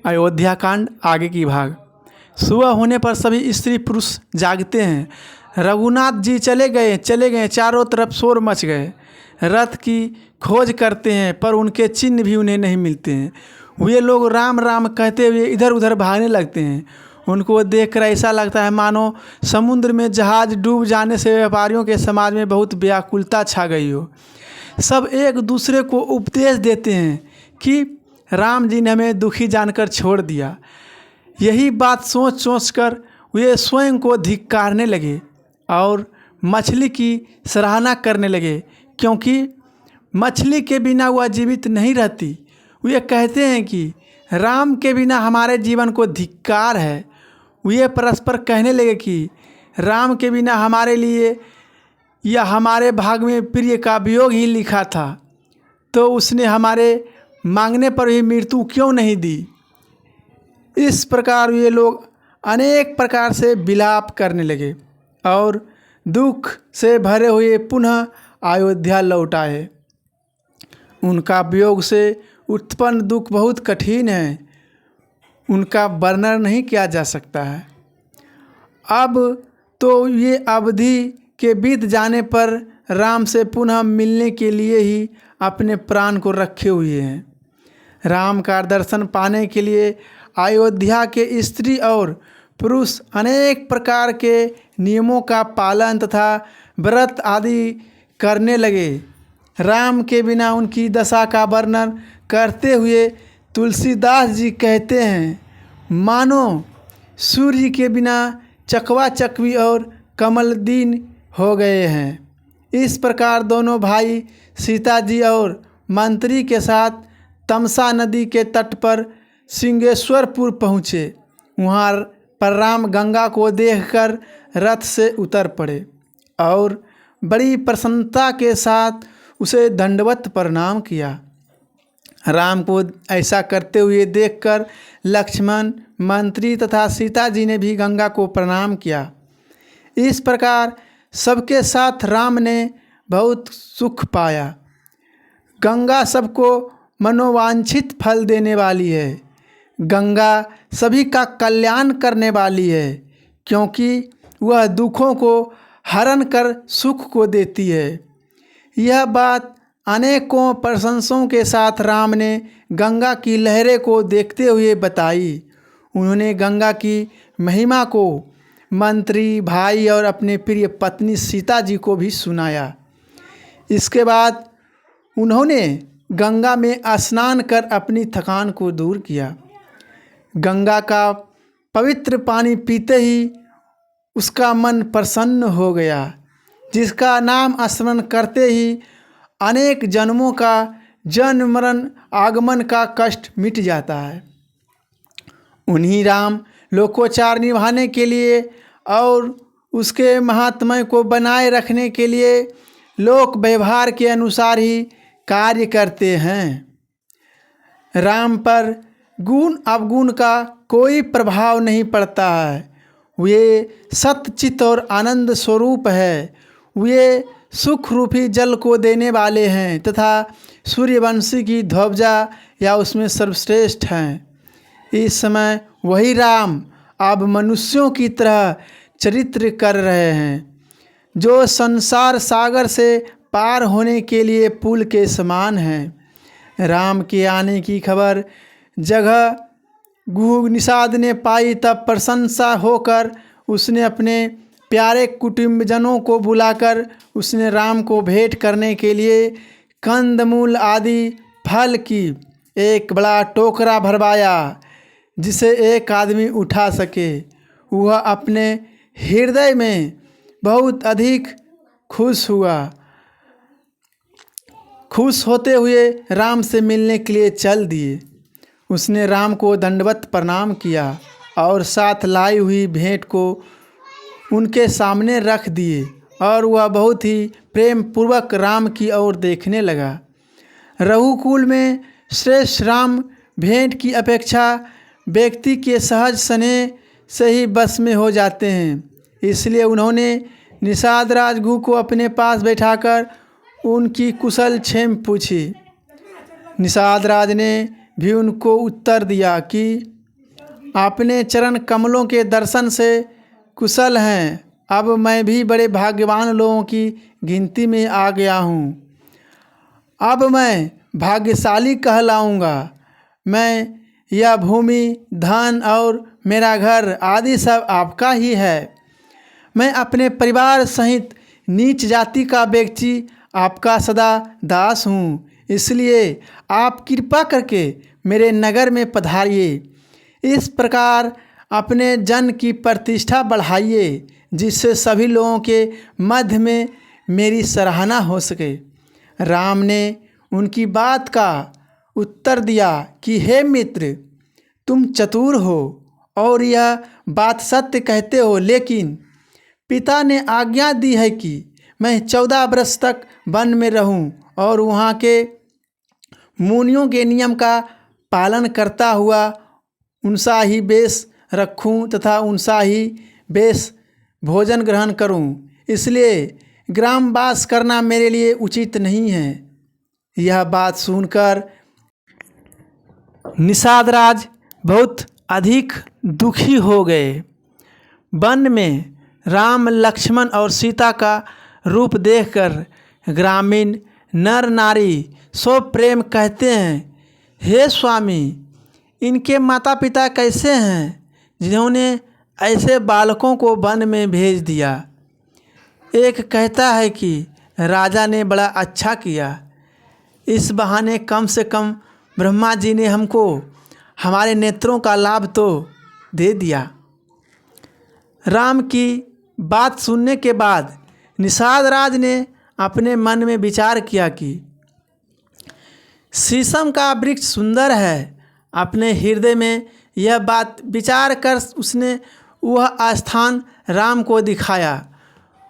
अयोध्या कांड आगे की भाग। सुबह होने पर सभी स्त्री पुरुष जागते हैं। रघुनाथ जी चले गए, चारों तरफ शोर मच गए। रथ की खोज करते हैं पर उनके चिन्ह भी उन्हें नहीं मिलते हैं। वे लोग राम राम कहते हुए इधर उधर भागने लगते हैं। उनको देखकर ऐसा लगता है मानो समुद्र में जहाज डूब जाने से व्यापारियों के समाज में बहुत व्याकुलता छा गई हो। सब एक दूसरे को उपदेश देते हैं कि राम जी ने हमें दुखी जानकर छोड़ दिया। यही बात सोच कर वे स्वयं को धिक्कारने लगे और मछली की सराहना करने लगे, क्योंकि मछली के बिना वह जीवित नहीं रहती। वे कहते हैं कि राम के बिना हमारे जीवन को धिक्कार है। वे परस्पर कहने लगे कि राम के बिना हमारे लिए या हमारे भाग में प्रिय का वियोग ही लिखा था, तो उसने हमारे मांगने पर भी मृत्यु क्यों नहीं दी। इस प्रकार ये लोग अनेक प्रकार से विलाप करने लगे और दुख से भरे हुए पुनः अयोध्या लौट आए। उनका वियोग से उत्पन्न दुख बहुत कठिन है, उनका वर्णन नहीं किया जा सकता है। अब तो ये अवधि के बीत जाने पर राम से पुनः मिलने के लिए ही अपने प्राण को रखे हुए हैं। राम का दर्शन पाने के लिए अयोध्या के स्त्री और पुरुष अनेक प्रकार के नियमों का पालन तथा व्रत आदि करने लगे। राम के बिना उनकी दशा का वर्णन करते हुए तुलसीदास जी कहते हैं, मानो सूर्य के बिना चकवा चकवी और कमलदीन हो गए हैं। इस प्रकार दोनों भाई सीता जी और मंत्री के साथ तमसा नदी के तट पर सिंहेश्वरपुर पहुँचे। वहाँ पर राम गंगा को देखकर रथ से उतर पड़े और बड़ी प्रसन्नता के साथ उसे दंडवत प्रणाम किया। राम को ऐसा करते हुए देखकर लक्ष्मण, मंत्री तथा सीता जी ने भी गंगा को प्रणाम किया। इस प्रकार सबके साथ राम ने बहुत सुख पाया। गंगा सबको मनोवांछित फल देने वाली है। गंगा सभी का कल्याण करने वाली है, क्योंकि वह दुखों को हरण कर सुख को देती है। यह बात अनेकों प्रशंसों के साथ राम ने गंगा की लहरें को देखते हुए बताई। उन्होंने गंगा की महिमा को मंत्री, भाई और अपने प्रिय पत्नी सीता जी को भी सुनाया। इसके बाद उन्होंने गंगा में स्नान कर अपनी थकान को दूर किया। गंगा का पवित्र पानी पीते ही उसका मन प्रसन्न हो गया, जिसका नाम स्मरण करते ही अनेक जन्मों का जन्म मरण आगमन का कष्ट मिट जाता है। उन्हीं राम लोकोचार निभाने के लिए और उसके महात्म्य को बनाए रखने के लिए लोक व्यवहार के अनुसार ही कार्य करते हैं। राम पर गुण अवगुण का कोई प्रभाव नहीं पड़ता है। वे सतचित और आनंद स्वरूप है। वे सुख रूपी जल को देने वाले हैं तथा सूर्यवंशी की ध्वजा या उसमें सर्वश्रेष्ठ हैं। इस समय वही राम अब मनुष्यों की तरह चरित्र कर रहे हैं, जो संसार सागर से पार होने के लिए पुल के समान हैं। राम के आने की खबर जगह गुह निषाद ने पाई, तब प्रशंसा होकर उसने अपने प्यारे कुटुंबजनों को बुलाकर उसने राम को भेंट करने के लिए कंदमूल आदि फल की एक बड़ा टोकरा भरवाया, जिसे एक आदमी उठा सके। वह अपने हृदय में बहुत अधिक खुश हुआ। खुश होते हुए राम से मिलने के लिए चल दिए। उसने राम को दंडवत प्रणाम किया और साथ लाई हुई भेंट को उनके सामने रख दिए और वह बहुत ही प्रेम पूर्वक राम की ओर देखने लगा। रघुकुल में श्रेष्ठ राम भेंट की अपेक्षा व्यक्ति के सहज स्नेह से ही बस में हो जाते हैं। इसलिए उन्होंने निषाद राजगुह को अपने पास बैठाकर उनकी कुशल क्षेम पूछी। निषाद राज ने भी उनको उत्तर दिया कि अपने चरण कमलों के दर्शन से कुशल हैं। अब मैं भी बड़े भाग्यवान लोगों की गिनती में आ गया हूँ। अब मैं भाग्यशाली कहलाऊँगा। मैं यह भूमि, धन और मेरा घर आदि सब आपका ही है। मैं अपने परिवार सहित नीच जाति का व्यक्ति आपका सदा दास हूँ। इसलिए आप कृपा करके मेरे नगर में पधारिए। इस प्रकार अपने जन की प्रतिष्ठा बढ़ाइए, जिससे सभी लोगों के मध्य में मेरी सराहना हो सके। राम ने उनकी बात का उत्तर दिया कि हे मित्र, तुम चतुर हो और यह बात सत्य कहते हो, लेकिन पिता ने आज्ञा दी है कि मैं 14 वर्ष तक वन में रहूं और वहाँ के मुनियों के नियम का पालन करता हुआ उनसा ही वेश रखूं तथा उनसा ही वेश भोजन ग्रहण करूं। इसलिए ग्रामवास करना मेरे लिए उचित नहीं है। यह बात सुनकर निषाद राज बहुत अधिक दुखी हो गए। वन में राम, लक्ष्मण और सीता का रूप देखकर ग्रामीण नर नारी सब प्रेम कहते हैं, हे स्वामी, इनके माता पिता कैसे हैं जिन्होंने ऐसे बालकों को वन में भेज दिया। एक कहता है कि राजा ने बड़ा अच्छा किया, इस बहाने कम से कम ब्रह्मा जी ने हमको हमारे नेत्रों का लाभ तो दे दिया। राम की बात सुनने के बाद निषाद राज ने अपने मन में विचार किया कि शीशम का वृक्ष सुंदर है। अपने हृदय में यह बात विचार कर उसने वह स्थान राम को दिखाया।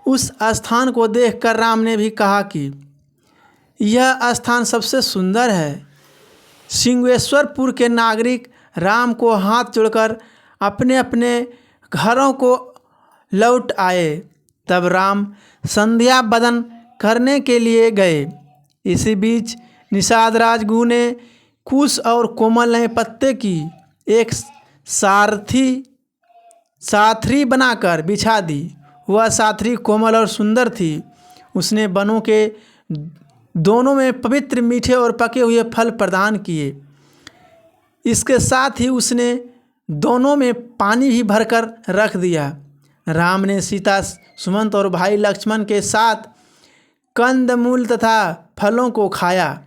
उस स्थान को देखकर राम ने भी कहा कि यह स्थान सबसे सुंदर है। सिंहेश्वरपुर के नागरिक राम को हाथ जोड़कर अपने अपने घरों को लौट आए। तब राम संध्या वंदन करने के लिए गए। इसी बीच निषाद राजगुरु ने कुश और कोमल नए पत्ते की एक साथरी बनाकर बिछा दी। वह साथरी कोमल और सुंदर थी। उसने वनों के दोनों में पवित्र मीठे और पके हुए फल प्रदान किए। इसके साथ ही उसने दोनों में पानी भी भरकर रख दिया। राम ने सीता, सुमंत और भाई लक्ष्मण के साथ कंदमूल तथा फलों को खाया।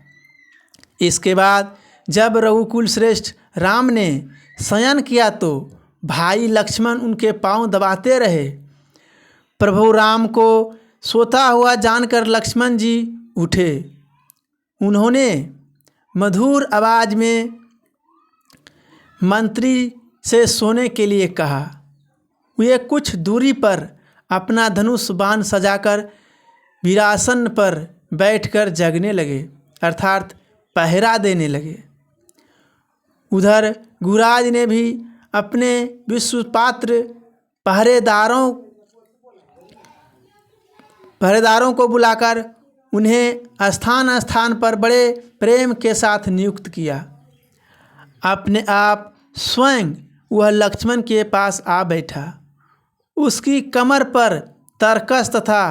इसके बाद जब रघुकुल श्रेष्ठ राम ने शयन किया तो भाई लक्ष्मण उनके पांव दबाते रहे। प्रभु राम को सोता हुआ जानकर लक्ष्मण जी उठे। उन्होंने मधुर आवाज में मंत्री से सोने के लिए कहा। वे कुछ दूरी पर अपना धनुष बाण सजाकर वीरासन पर बैठकर जगने लगे, अर्थात पहरा देने लगे। उधर गुराज ने भी अपने विश्वपात्र पहरेदारों को बुलाकर उन्हें स्थान स्थान पर बड़े प्रेम के साथ नियुक्त किया। अपने आप स्वयं वह लक्ष्मण के पास आ बैठा। उसकी कमर पर तरकस तथा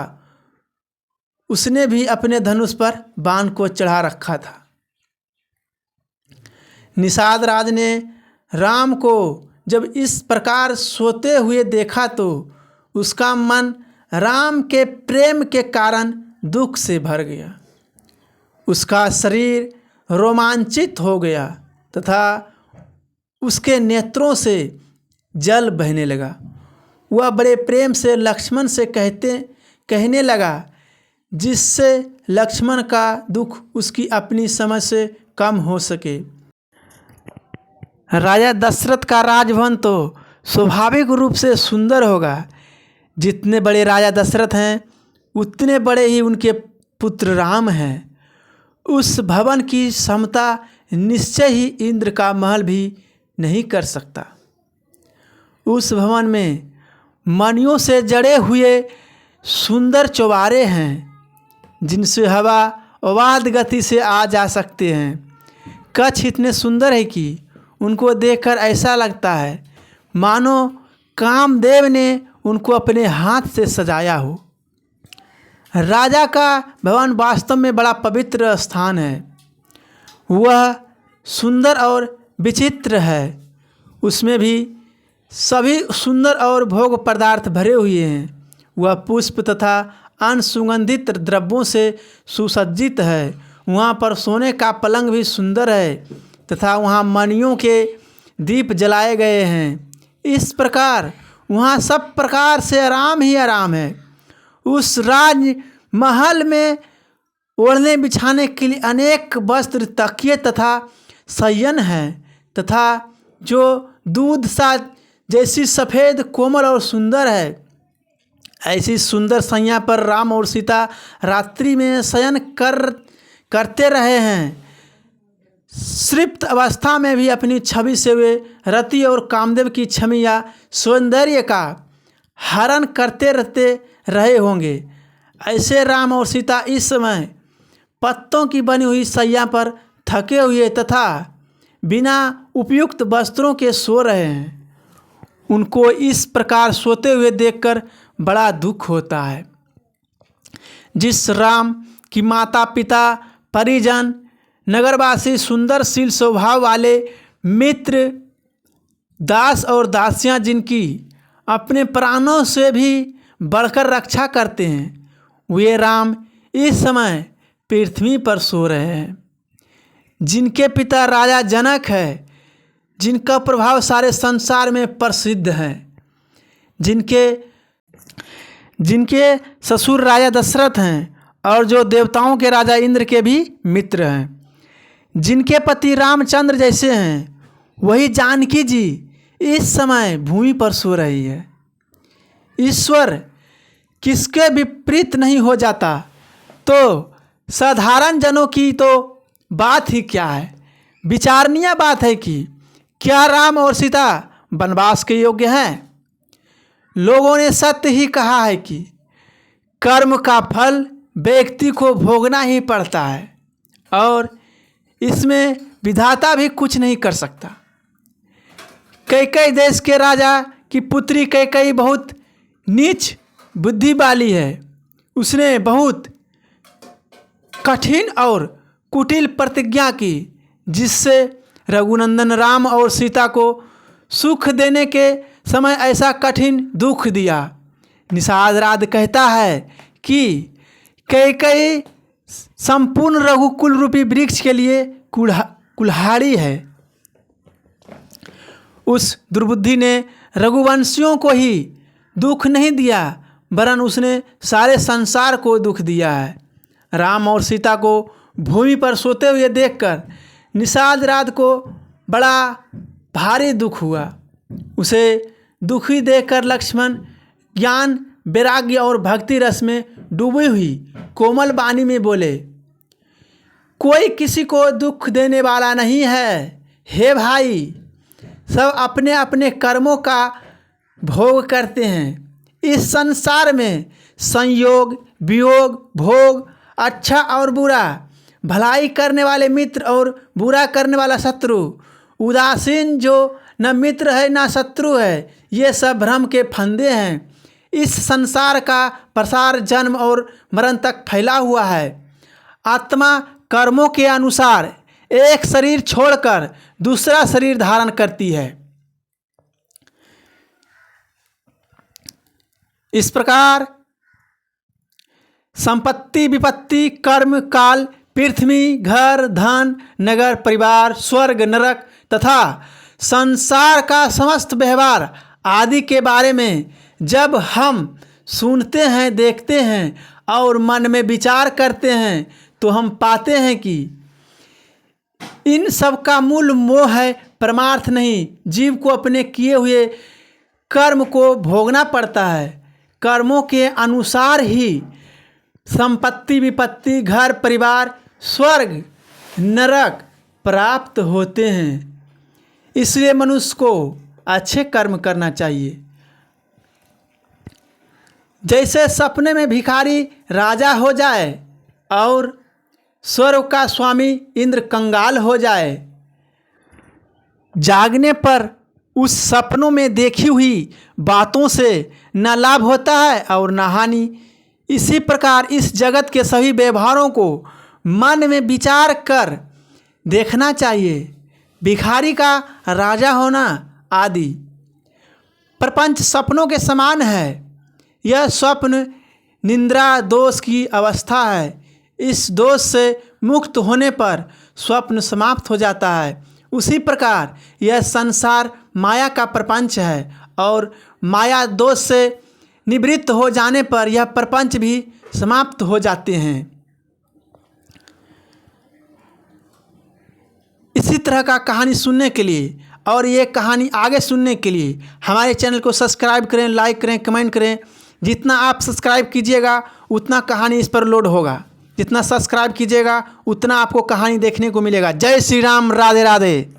उसने भी अपने धनुष पर बाण को चढ़ा रखा था। निषाद राज ने राम को जब इस प्रकार सोते हुए देखा तो उसका मन राम के प्रेम के कारण दुख से भर गया। उसका शरीर रोमांचित हो गया तथा उसके नेत्रों से जल बहने लगा। वह बड़े प्रेम से लक्ष्मण से कहने लगा, जिससे लक्ष्मण का दुख उसकी अपनी समझ से कम हो सके। राजा दशरथ का राजभवन तो स्वाभाविक रूप से सुंदर होगा। जितने बड़े राजा दशरथ हैं उतने बड़े ही उनके पुत्र राम हैं। उस भवन की क्षमता निश्चय ही इंद्र का महल भी नहीं कर सकता। उस भवन में मणियों से जड़े हुए सुंदर चौबारे हैं, जिनसे हवा अबाध गति से आ जा सकते हैं। कक्ष इतने सुंदर है कि उनको देखकर ऐसा लगता है मानो कामदेव ने उनको अपने हाथ से सजाया हो। राजा का भवन वास्तव में बड़ा पवित्र स्थान है। वह सुंदर और विचित्र है। उसमें भी सभी सुंदर और भोग पदार्थ भरे हुए हैं। वह पुष्प तथा अन्य सुगंधित द्रव्यों से सुसज्जित है। वहाँ पर सोने का पलंग भी सुंदर है तथा वहाँ मणियों के दीप जलाए गए हैं। इस प्रकार वहाँ सब प्रकार से आराम ही आराम है। उस राज महल में ओढ़ने बिछाने के लिए अनेक वस्त्र, तकिए तथा शयन हैं तथा जो दूध सा जैसी सफ़ेद, कोमल और सुंदर है। ऐसी सुंदर शैया पर राम और सीता रात्रि में शयन करते रहे हैं। तृप्त अवस्था में भी अपनी छवि से वे रति और कामदेव की छवि या सौंदर्य का हरण करते रहते रहे होंगे। ऐसे राम और सीता इस समय पत्तों की बनी हुई शैया पर थके हुए तथा बिना उपयुक्त वस्त्रों के सो रहे हैं। उनको इस प्रकार सोते हुए देखकर बड़ा दुख होता है। जिस राम की माता पिता, परिजन, नगरवासी, सुंदरशील स्वभाव वाले मित्र, दास और दासियां जिनकी अपने प्राणों से भी बढ़कर रक्षा करते हैं, वे राम इस समय पृथ्वी पर सो रहे हैं। जिनके पिता राजा जनक है, जिनका प्रभाव सारे संसार में प्रसिद्ध है, जिनके ससुर राजा दशरथ हैं और जो देवताओं के राजा इंद्र के भी मित्र हैं, जिनके पति रामचंद्र जैसे हैं, वही जानकी जी इस समय भूमि पर सो रही है। ईश्वर किसके विपरीत नहीं हो जाता, तो साधारण जनों की तो बात ही क्या है। विचारणीय बात है कि क्या राम और सीता वनवास के योग्य हैं। लोगों ने सत्य ही कहा है कि कर्म का फल व्यक्ति को भोगना ही पड़ता है और इसमें विधाता भी कुछ नहीं कर सकता। कैकेयी देश के राजा की पुत्री कैकेयी बहुत नीच बुद्धि वाली है। उसने बहुत कठिन और कुटिल प्रतिज्ञा की, जिससे रघुनंदन राम और सीता को सुख देने के समय ऐसा कठिन दुख दिया। निषाद राध कहता है कि कैकेयी संपूर्ण रघुकुल रूपी वृक्ष के लिए कुल्हाड़ी है। उस दुर्बुद्धि ने रघुवंशियों को ही दुख नहीं दिया, वरन उसने सारे संसार को दुख दिया है। राम और सीता को भूमि पर सोते हुए देखकर निषाद राध को बड़ा भारी दुख हुआ। उसे दुखी देखकर लक्ष्मण ज्ञान, वैराग्य और भक्ति रस में डूबी हुई कोमल वाणी में बोले, कोई किसी को दुख देने वाला नहीं है। हे भाई, सब अपने अपने कर्मों का भोग करते हैं। इस संसार में संयोग, वियोग, भोग, अच्छा और बुरा, भलाई करने वाले मित्र और बुरा करने वाला शत्रु, उदासीन जो न मित्र है न शत्रु है, ये सब भ्रम के फंदे हैं। इस संसार का प्रसार जन्म और मरण तक फैला हुआ है। आत्मा कर्मों के अनुसार एक शरीर छोड़कर दूसरा शरीर धारण करती है। इस प्रकार संपत्ति, विपत्ति, कर्म, काल, पृथ्वी, घर, धन, नगर, परिवार, स्वर्ग, नरक तथा संसार का समस्त व्यवहार आदि के बारे में जब हम सुनते हैं, देखते हैं और मन में विचार करते हैं, तो हम पाते हैं कि इन सब का मूल मोह है, परमार्थ नहीं। जीव को अपने किए हुए कर्म को भोगना पड़ता है। कर्मों के अनुसार ही संपत्ति, विपत्ति, घर, परिवार, स्वर्ग, नरक प्राप्त होते हैं। इसलिए मनुष्य को अच्छे कर्म करना चाहिए। जैसे सपने में भिखारी राजा हो जाए और स्वर्ग का स्वामी इंद्र कंगाल हो जाए, जागने पर उस सपनों में देखी हुई बातों से न लाभ होता है और न हानि। इसी प्रकार इस जगत के सभी व्यवहारों को मन में विचार कर देखना चाहिए। भिखारी का राजा होना आदि। प्रपंच सपनों के समान है। यह स्वप्न निद्रा दोष की अवस्था है। इस दोष से मुक्त होने पर स्वप्न समाप्त हो जाता है। उसी प्रकार यह संसार माया का प्रपंच है और माया दोष से निवृत्त हो जाने पर यह प्रपंच भी समाप्त हो जाते हैं। इसी तरह का कहानी सुनने के लिए और ये कहानी आगे सुनने के लिए हमारे चैनल को सब्सक्राइब करें, लाइक करें, कमेंट करें। जितना आप सब्सक्राइब कीजिएगा उतना कहानी इस पर लोड होगा। जितना सब्सक्राइब कीजिएगा उतना आपको कहानी देखने को मिलेगा। जय श्री राम, राधे राधे।